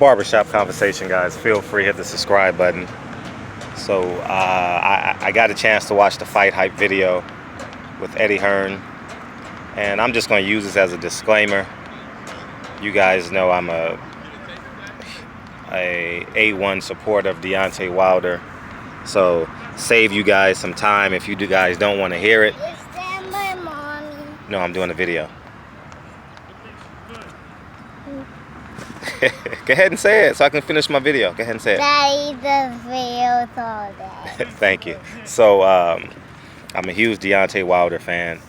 barbershop conversation, guys. Feel free, hit the subscribe button. So I got a chance to watch the Fight Hype video with Eddie Hearn, and I'm just going to use this as a disclaimer. You guys know I'm a A1 supporter of Deontay Wilder, so save you guys some time if you guys don't want to hear it. Is that my mommy? No, I'm doing a video. Go ahead and say it so I can finish my video. Go ahead and say it. Daddy, the video's all that. Thank you. So I'm a huge Deontay Wilder fan.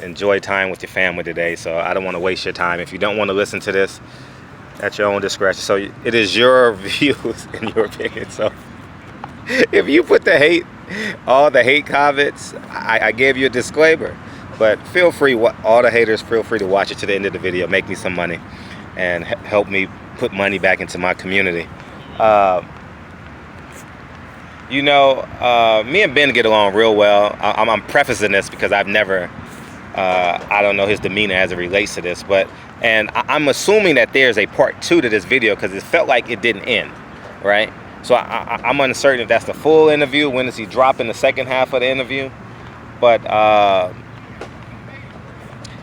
Enjoy time with your family today, so I don't want to waste your time. If you don't want to listen to this, at your own discretion. So it is your views and your opinion. So if you put the hate, all the hate comments, I gave you a disclaimer. But feel free, all the haters, feel free to watch it to the end of the video. Make me some money and help me put money back into my community. You know, me and Ben get along real well. I'm prefacing this because I've never, I don't know his demeanor as it relates to this, and I'm assuming that there's a part 2 to this video because it felt like it didn't end, right? So I'm uncertain if that's the full interview. When does he drop in the second half of the interview? But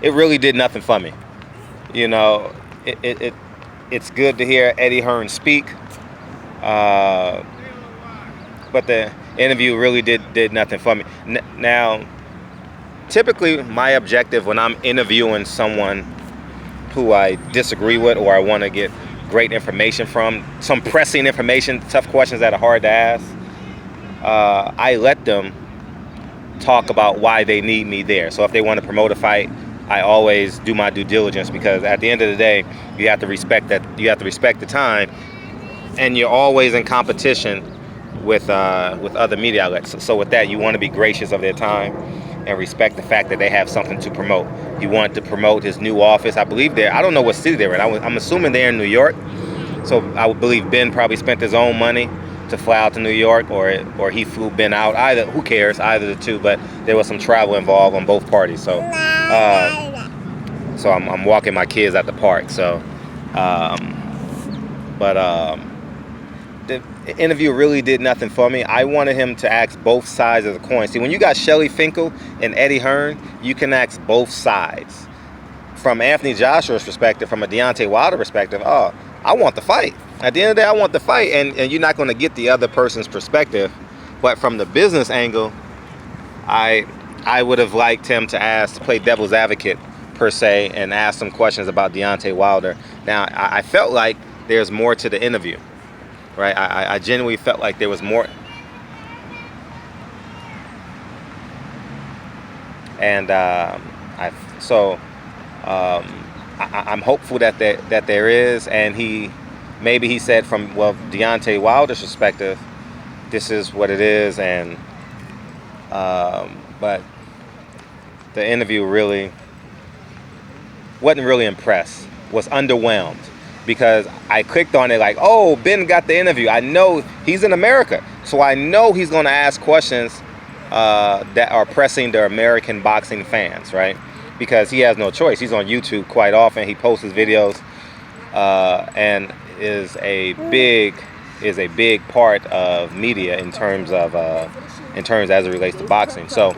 it really did nothing for me. You know, it's good to hear Eddie Hearn speak. But the interview really did nothing for me. Now, typically my objective when I'm interviewing someone who I disagree with or I want to get great information from, some pressing information, tough questions that are hard to ask, I let them talk about why they need me there. So if they want to promote a fight, I always do my due diligence, because at the end of the day, you have to respect that. You have to respect the time, and you're always in competition with other media outlets. So with that, you want to be gracious of their time and respect the fact that they have something to promote. He wanted to promote his new office. I believe I don't know what city they're in. I'm assuming they're in New York. So I would believe Ben probably spent his own money to fly out to New York, or he flew Ben out. Either, who cares? Either the two. But there was some travel involved on both parties. So so I'm walking my kids at the park. So the interview really did nothing for me. I wanted him to ask both sides of the coin. See, when you got Shelly Finkel and Eddie Hearn, you can ask both sides. From Anthony Joshua's perspective, from a Deontay Wilder perspective, oh, I want the fight. At the end of the day, I want the fight, and you're not going to get the other person's perspective. But from the business angle, I would have liked him to play devil's advocate, per se, and ask some questions about Deontay Wilder. Now, I felt like there's more to the interview. Right, I genuinely felt like there was more, and I'm hopeful that there is. And maybe he said from Deontay Wilder's perspective, this is what it is, and but the interview really wasn't really impressed. Was underwhelmed. Because I clicked on it like, oh, Ben got the interview. I know he's in America, so I know he's going to ask questions that are pressing the American boxing fans, right? Because he has no choice. He's on YouTube quite often. He posts his videos, and is a big part of media in terms as it relates to boxing. So,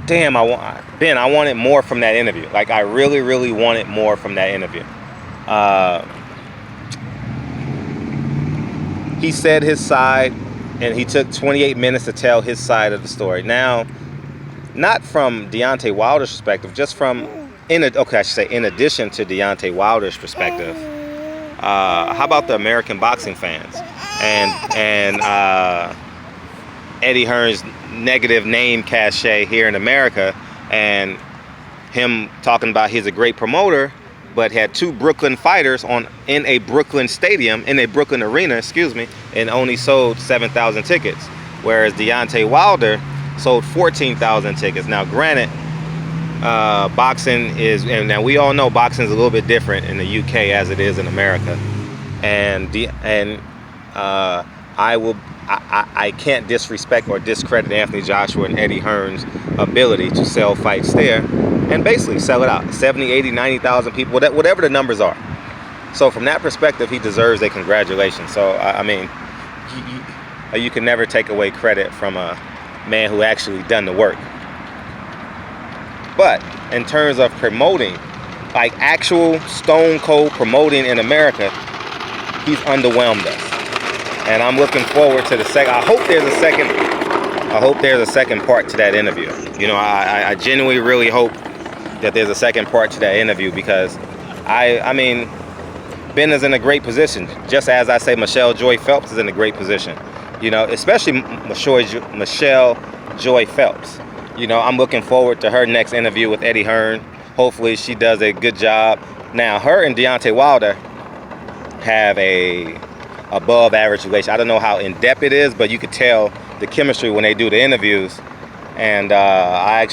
damn, I wanted more from that interview. Like, I really, really wanted more from that interview. He said his side, and he took 28 minutes to tell his side of the story. Now, not from Deontay Wilder's perspective, just from, in addition to Deontay Wilder's perspective, how about the American boxing fans? And Eddie Hearn's negative name cachet here in America, and him talking about he's a great promoter, but had 2 Brooklyn fighters in a Brooklyn stadium, in a Brooklyn arena, and only sold 7,000 tickets, whereas Deontay Wilder sold 14,000 tickets. Now, granted, boxing is, and now we all know boxing is a little bit different in the UK as it is in America, I can't disrespect or discredit Anthony Joshua and Eddie Hearn's ability to sell fights there and basically sell it out. 70, 80, 90,000 people, whatever the numbers are. So from that perspective, he deserves a congratulations. So I mean, you can never take away credit from a man who actually done the work. But in terms of promoting, like actual stone cold promoting in America, he's underwhelmed us. And I'm looking forward to the second. I hope there's a second part to that interview. You know, I genuinely really hope that there's a second part to that interview, because I mean, Ben is in a great position. Just as I say, Michelle Joy Phelps is in a great position. You know, especially Michelle Joy Phelps. You know, I'm looking forward to her next interview with Eddie Hearn. Hopefully she does a good job. Now, her and Deontay Wilder have a above average relation. I don't know how in depth it is, but you could tell the chemistry when they do the interviews. And I've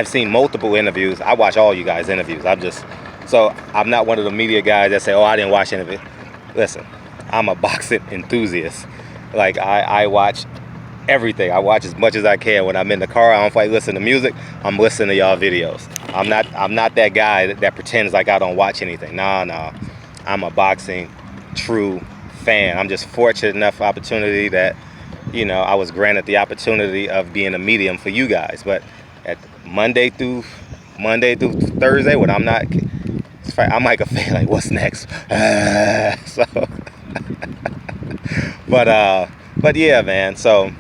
seen multiple interviews. I watch all you guys' interviews. I'm not one of the media guys that say, oh, I didn't watch any of it. Listen, I'm a boxing enthusiast. Like, I watch everything. I watch as much as I can. When I'm in the car, I don't like listen to music. I'm listening to y'all videos. I'm not that guy that pretends like I don't watch anything. No. I'm a boxing true fan. I'm just fortunate enough opportunity that, you know, I was granted the opportunity of being a medium for you guys. But at Monday through Thursday, when I'm not, I'm like a fan. Like, what's next? But yeah, man. So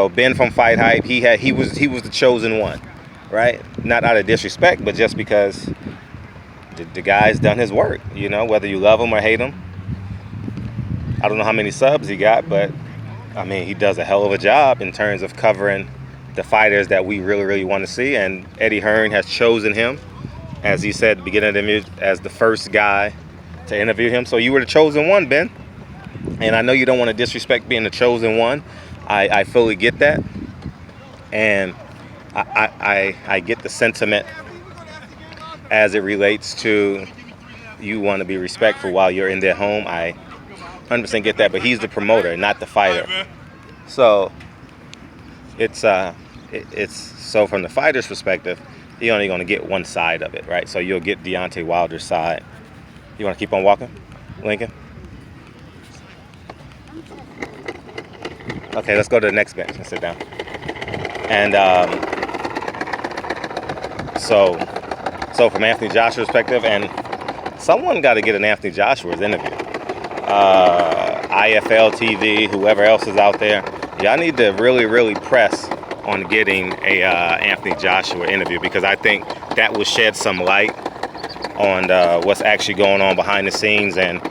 Ben from Fight Hype, he was the chosen one, right? Not out of disrespect, but just because the guy's done his work. You know, whether you love him or hate him. I don't know how many subs he got, but I mean, he does a hell of a job in terms of covering the fighters that we really, really want to see. And Eddie Hearn has chosen him, as he said at the beginning of the interview, as the first guy to interview him. So you were the chosen one, Ben. And I know you don't want to disrespect being the chosen one. I fully get that. And I get the sentiment as it relates to you want to be respectful while you're in their home. I 100% get that, but he's the promoter, not the fighter. So it's so from the fighter's perspective, you're only going to get one side of it, right? So you'll get Deontay Wilder's side. You want to keep on walking, Lincoln? Okay, let's go to the next bench and sit down. And so from Anthony Joshua's perspective, and someone got to get an Anthony Joshua's interview. IFL TV, whoever else is out there, y'all need to really, really press on getting a Anthony Joshua interview, because I think that will shed some light on what's actually going on behind the scenes. And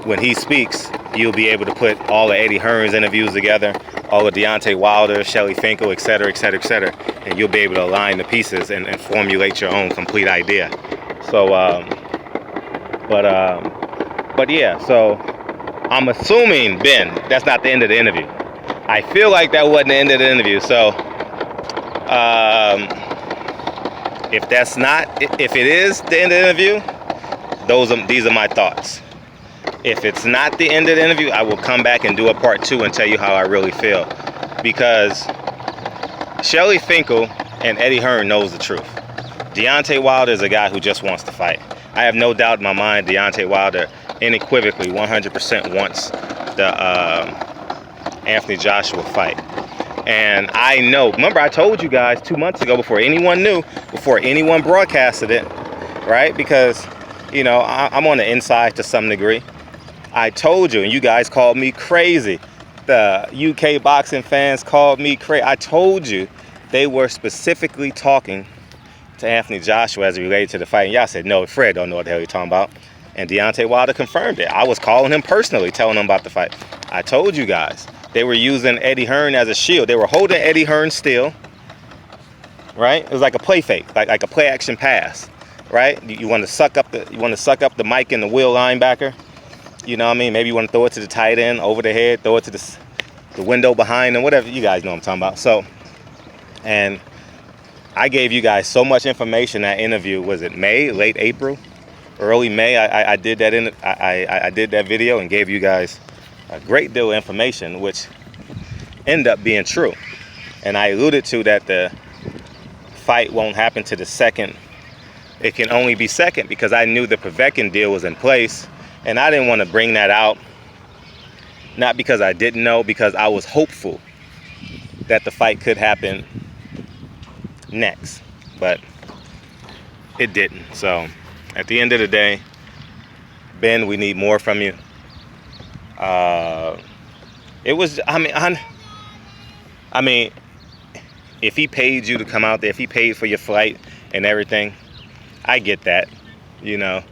when he speaks, you'll be able to put all of Eddie Hearn's interviews together, all of Deontay Wilder, Shelly Finkel, et cetera, et cetera, et cetera, and you'll be able to align the pieces and formulate your own complete idea. So, but yeah, so I'm assuming, Ben, that's not the end of the interview. I feel like that wasn't the end of the interview. So, if it is the end of the interview, these are my thoughts. If it's not the end of the interview, I will come back and do a part 2 and tell you how I really feel. Because Shelly Finkel and Eddie Hearn knows the truth. Deontay Wilder is a guy who just wants to fight. I have no doubt in my mind Deontay Wilder unequivocally 100% wants the Anthony Joshua fight. And I know, remember I told you guys 2 months ago, before anyone knew, before anyone broadcasted it, right? Because, you know, I'm on the inside to some degree. I told you, and you guys called me crazy. The UK boxing fans called me crazy. I told you they were specifically talking to Anthony Joshua as it related to the fight. And y'all said, no, Fred don't know what the hell you're talking about. And Deontay Wilder confirmed it. I was calling him personally, telling him about the fight. I told you guys. They were using Eddie Hearn as a shield. They were holding Eddie Hearn still, right? It was like a play fake, like a play action pass, right? You want to suck up the Mike and the Will linebacker. You know what I mean? Maybe you want to throw it to the tight end over the head, throw it to the window behind them, whatever. You guys know what I'm talking about. So, and I gave you guys so much information. That interview, was it May, late April, early May? I did that I did that video and gave you guys a great deal of information, which ended up being true. And I alluded to that the fight won't happen to the second it can only be second because I knew the Povetkin deal was in place, and I didn't want to bring that out. Not because I didn't know, because I was hopeful that the fight could happen next, but it didn't. So at the end of the day, Ben, we need more from you. It was, I mean, if he paid you to come out there, if he paid for your flight and everything, I get that, you know.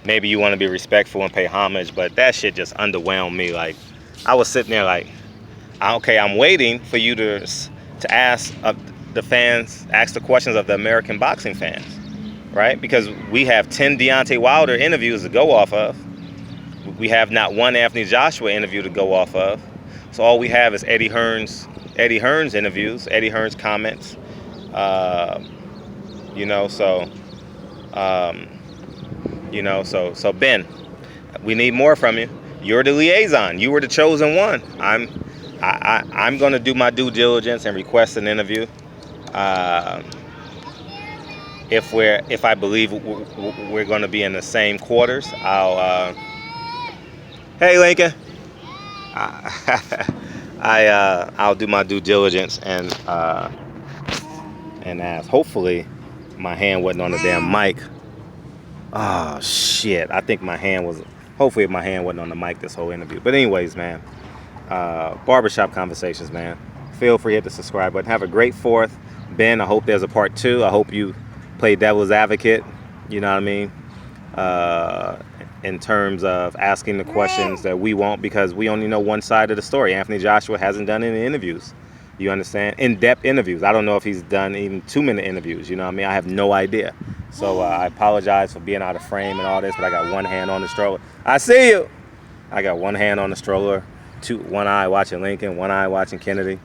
Maybe you want to be respectful and pay homage, but that shit just underwhelmed me. Like, I was sitting there like, okay, I'm waiting for you to ask the fans, ask the questions of the American boxing fans, right? Because we have 10 Deontay Wilder interviews to go off of. We have not one Anthony Joshua interview to go off of. So all we have is Eddie Hearn's interviews, Eddie Hearn's comments. So Ben, we need more from you. You're the liaison. You were the chosen one. I'm going to do my due diligence and request an interview. If I believe we're going to be in the same quarters, Hey, Lincoln. I'll do my due diligence and ask. Hopefully, my hand wasn't on the damn mic. Oh shit! I think my hand was. Hopefully, my hand wasn't on the mic this whole interview. But anyways, man, barbershop conversations, man. Feel free to hit the subscribe button. Have a great 4th, Ben. I hope there's a part 2. I hope you play devil's advocate. You know what I mean? In terms of asking the questions that we want, because we only know one side of the story. Anthony Joshua hasn't done any interviews. You understand? In-depth interviews. I don't know if he's done even 2-minute interviews. You know what I mean? I have no idea. So I apologize for being out of frame and all this, but I got one hand on the stroller. I see you. I got one hand on the stroller, one eye watching Lincoln, one eye watching Kennedy.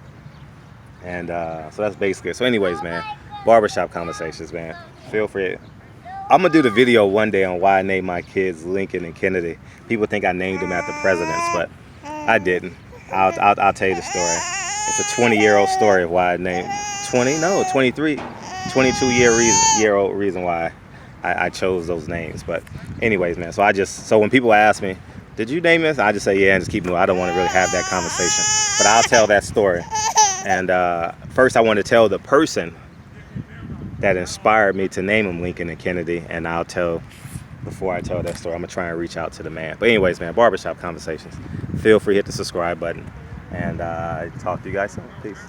And so that's basically it. So anyways, man, barbershop conversations, man. Feel free. I'm going to do the video one day on why I named my kids Lincoln and Kennedy. People think I named them after presidents, but I didn't. I'll tell you the story. It's a 20-year-old story of why I named 22-year-old reason why I chose those names. But anyways, man, so when people ask me, did you name this? I just say, yeah, and just keep moving. I don't want to really have that conversation, but I'll tell that story. And first I want to tell the person that inspired me to name them Lincoln and Kennedy, and before I tell that story, I'm going to try and reach out to the man. But anyways, man, barbershop conversations. Feel free to hit the subscribe button, and talk to you guys soon. Peace.